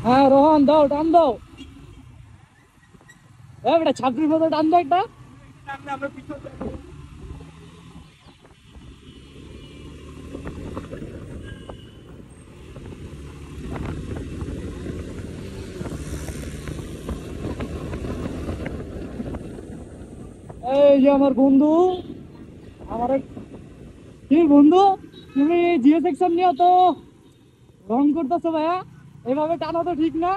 হ্যাঁ রোহন দাও, টান দাও। এটা ছাত্রীর মতো টান দাও একটা। এই যে আমার বন্ধু, আমার কি বন্ধু, তুমি জিও সেকশন নিয়ে তো রং করতেছো ভাইয়া, এভাবে টানা তো ঠিক না।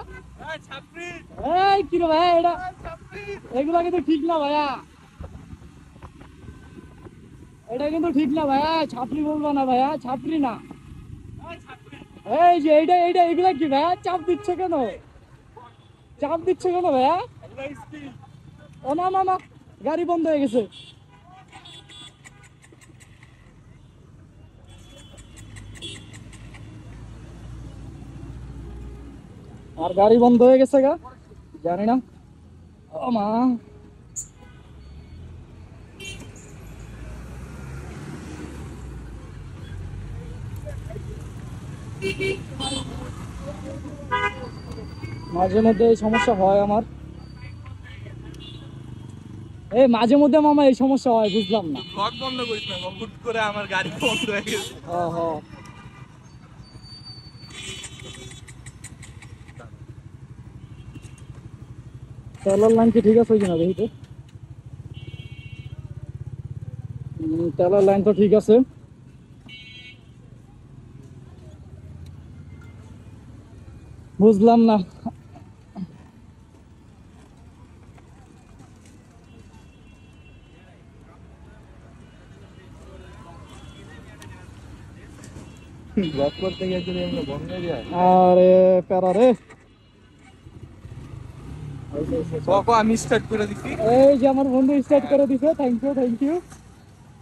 এই কি রে ভাইয়া, এটা এগুলা কিন্তু ঠিক না ভাইয়া, এটা কিন্তু ঠিক না ভাইয়া, ছাত্রী বলবো না ভাইয়া, ছাত্রী না। এই যে এইটা এইটা এগুলা কি ভাইয়া, চাপ দিচ্ছে কেন, চাপ দিচ্ছে কেন ভাইয়া? ও না না না, গাড়ি বন্ধ হয়ে গেছে। আর গাড়ি বন্ধ হয়ে গেছে গা, জানি না। ও মা, মাঝে মধ্যে এই সমস্যা হয় আমার, এই মাঝে মধ্যে মামা এই সমস্যা হয়, বুঝলাম না। ব্লগ বন্ধ করিস না, হুট করে আমার গাড়ি বন্ধ হয়ে গেছে। হ্যাঁ হ্যাঁ, তেলের লাইন কি ঠিক আছে কিনা দেখি তো। তেলের লাইন তো ঠিক আছে। বুঝলাম না। ব্লগ করতে গিয়ে যদি এমনি বন্ধ হয়ে যায়। আরে প্যারা রে। কখন আমি স্টার্ট করে দিছি। এই যে আমার বন্ধু স্টার্ট করে দিছে, থ্যাংক ইউ থ্যাংক ইউ।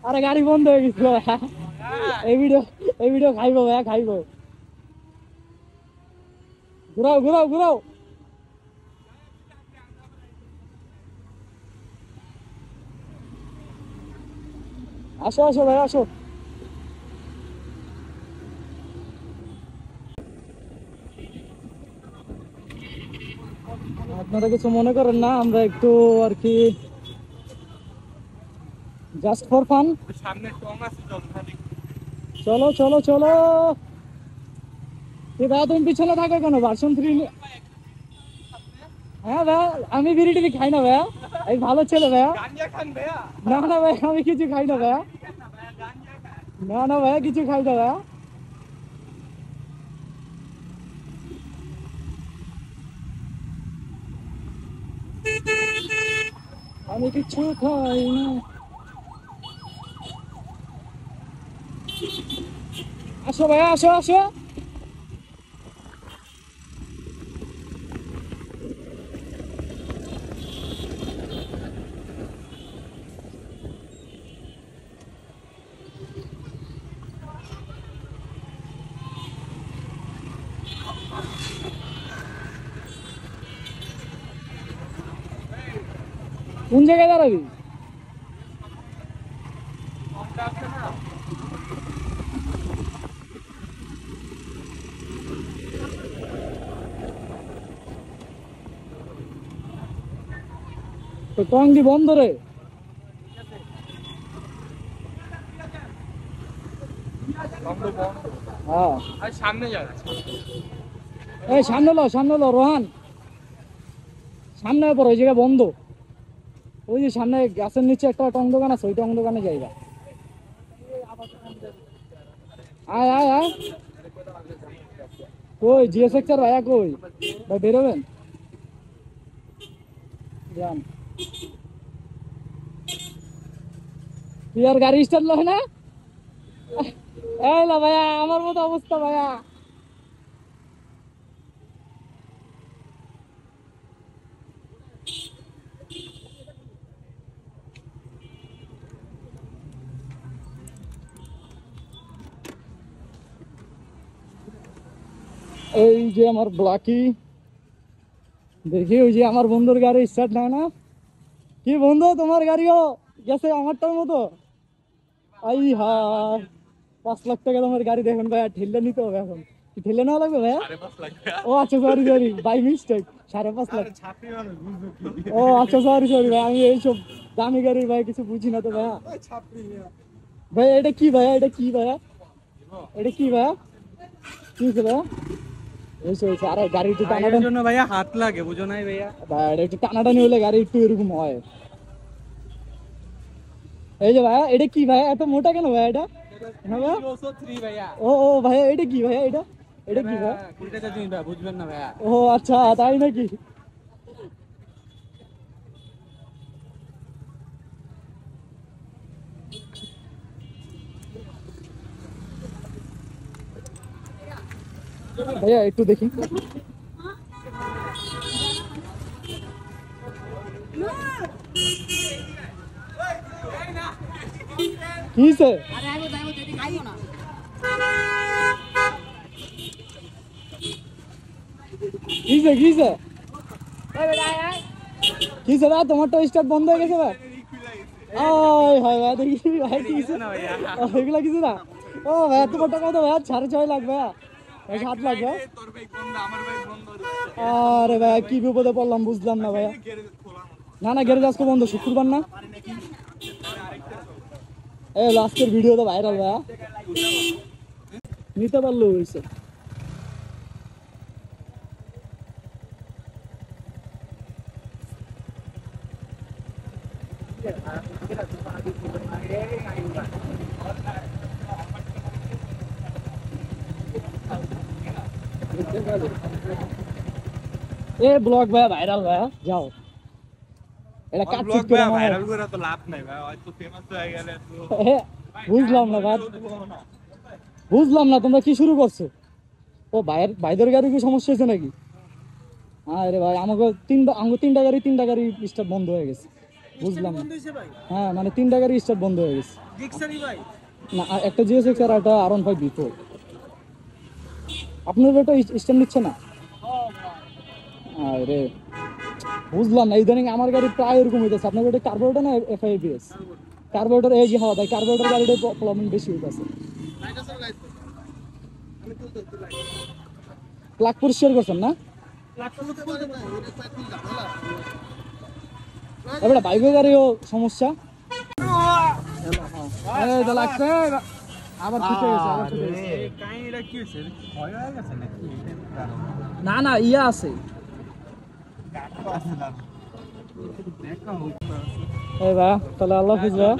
আরে গাড়ি বন্ধ হয়ে গেছিল। এই ভিডিও, এই ভিডিও খাইবো ভাইয়া, খাইবো। ঘুরাও ঘুরাও ঘুরাও। আসো আসো ভাই আসো। আপনারা কিছু মনে করেন না, আমরা একটু আর কি জাস্ট ফর ফান। সামনে টং আছে জলখালি। চলো চলো চলো। এ ভাইয়া তুমি পিছনে থাকো কেন, ভার্সন 3? হ্যাঁ ভাইয়া, আমি বিড়ি টিড়ি খাই না ভাইয়া, এই ভালো ছেলে ভাইয়া। গাঞ্জা খান ভাইয়া। না না ভাই, আমি কিছু খাই না ভাইয়া, না না ভাইয়া কিছু খাই না ভাইয়া। আমি কিছু খাই না। আসো ভাইয়া আসো আসো। কোন জায়গায় দাঁড়াবি? তো টঙ্গি বন্ধ রে। হ্যাঁ, আর সামনে যাচ্ছে। এই সামনে লো রোহান, সামনে পর ওই জায়গা বন্ধ। ওই যে সামনে গাছের নিচে একটা টং দোকান আছে, ওই টং দোকানে যাইবা। আয় আয় আয়। কই জিও সেক্টর ভাইয়া, কই ভাই বেরোবেন? যান। তুই আর গাড়ি স্টার্ট লয় না? এই না ভাইয়া, আমার মতো অবস্থা ভাইয়া। এই যে আমার ব্লাকি, দেখি ওই যে আমার বন্ধুর গাড়ি স্টার্ট নেয় না। কি বন্ধু, তোমার গাড়িও গেছে আমারটার মতো? আই হায়, 5 লাখ টাকা তোমার গাড়ি, দেখুন ভাইয়া ঠেললে নিতে হবে এখন। কি ঠেলে নেওয়া লাগবে ভাইয়া? 5.5 লাখ। ও আচ্ছা, sorry sorry, by mistake, 5.5 lakh. ছাত্রী মানুষ বুঝছো কি? ও আচ্ছা, সরি সরি ভাই, আমি এইসব দামি গাড়ির ভাই কিছু বুঝি না তো ভাইয়া। ছাত্রী নিয়ে। ভাই এটা কি ভাইয়া, এটা কি ভাইয়া, এটা কি ভাইয়া, কি হয়েছে ভাইয়া? হয়েছে, আরে গাড়ি একটু টানাটানি, জন্য ভাইয়া হাত লাগে, বুঝো নাই ভাইয়া? ভাই এটা একটু টানাটানি হলে গাড়ি একটু এরকম হয়। এই যে ভাইয়া, এটা কি ভাইয়া, এত মোটা কেন ভাইয়া এটা? হ্যাঁ ভাইয়া, 203 ভাইয়া। ও ও ভাইয়া, এটা কি ভাইয়া, এটা এটা কি ভাইয়া? কুড়িটা জিনিস ভাই বুঝবেন না ভাইয়া। ও আচ্ছা, তাই নাকি? ভাইয়া একটু দেখি। কি হয়েছে? কি হয়েছে, কি হয়েছে, কি হয়েছে ভাই, তোমারটা স্টার্ট বন্ধ হয়ে গেছে ভাই? ওই হয় ভাই, দেখি ভাই কি হয়েছে? ও, এগুলা কিছু না। ও ভাই, তোমারটা কত ভাই? 6.5 লাখ ভাইয়া, 7 লাখ ভাই? তোর বাইক বন্ধ, আমার বাইক বন্ধ। আরে ভাই, কি বিপদে পড়লাম বুঝলাম না ভাইয়া। না না, গ্যারেজ আজকে বন্ধ, শুক্রবার না। এই লাস্টের ভিডিও তো ভাইরাল ভাইয়া, নিতে পারলো হয়েছে। এ ব্লগ ভাইয়া ভাইরাল ভাইয়া, যাও এটা কাট ব্লগ করে ভাই ভাইরাল করে তো লাভ নাই ভাই, হয়তো ফেমাস হয়ে গেলে তো। বুঝলাম না ভাই, বুঝলাম না তোমরা কি শুরু করছো? ও ভাইয়ের ভাইদের গাড়ি কি সমস্যা হয়েছে নাকি? আরে ভাই, আমাকে তিনটা গাড়ি স্টার্ট বন্ধ হয়ে গেছে, বুঝলাম না। হ্যাঁ মানে 3টা গাড়ি স্টার্ট বন্ধ হয়ে গেছে। না, একটা জিএসএক্স আর একটা R15 V4। আপনার এটা স্টার্ট নিচ্ছে না? আরে বুঝলাম না, ইদানিং আমার গাড়ি প্রায় এরকম হইতেছে। আপনার গাড়ি কার্বোরেটর না FIBS? কার্বোরেটর, এই যে হওয়া ভাই, কার্বোরেটর গাড়িটা প্রবলেম বেশি হইতেছে। প্লাগ পরিষ্কার করছেন না? এবারে বাইকের গাড়িও সমস্যা। এই তো লাগছে, আবার ছুটে গেছে, আবার ছুটে গেছে। কাহিনীটা কি হয়েছে? ভয় হয়ে গেছে নাকি? না না, ইয়া আছে। এই ভাই তাহলে আল্লাহ হাফিজ ভাইয়া।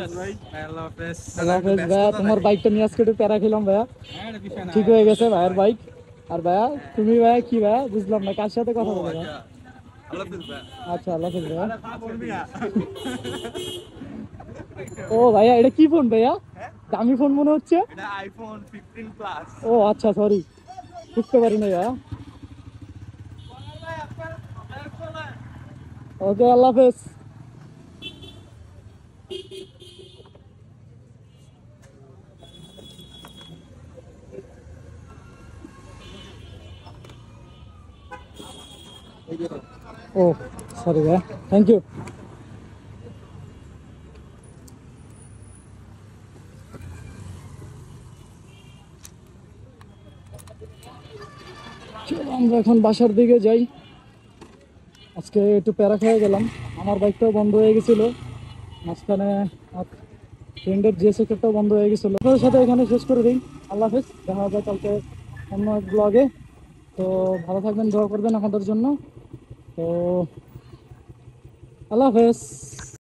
আল্লাহ হাফেজ। আল্লাহ হাফিজ ভাইয়া, তোমার বাইকটা নিয়ে আজকে একটু প্যারা খেলাম ভাইয়া, ঠিক হয়ে গেছে ভাইয়ের বাইক। আর ভাইয়া তুমি ভাইয়া কি ভাইয়া, বুঝলাম না কার সাথে কথা বলে ভাইয়া? আল্লাহ হাফেজ ভাই। আচ্ছা, আল্লাহ হাফিজ ভাইয়া। ও ভাইয়া, এটা কি ফোন ভাইয়া, দামি ফোন মনে হচ্ছে। এটা আইফোন 15 প্লাস। ও আচ্ছা, সরি বুঝতে পারি না ভাইয়া। ওকে, আল্লাহ হাফেজ। ও সরি ভাইয়া, থ্যাংক ইউ। চলো আমরা এখন বাসার দিকে যাই। আজকে একটু প্যারা খেয়ে গেলাম, আমার বাইকটাও বন্ধ হয়ে গেছিল মাঝখানে, ফ্রেন্ডের জিএসএক্সটাও বন্ধ হয়ে গেছিল। আপনাদের সাথে এখানে শেষ করে দিই, আল্লাহ হাফেজ, দেখা হবে কালকে অন্য এক ব্লগে। তো ভালো থাকবেন, দোয়া করবেন আমাদের জন্য। তো আল্লাহ হাফেজ।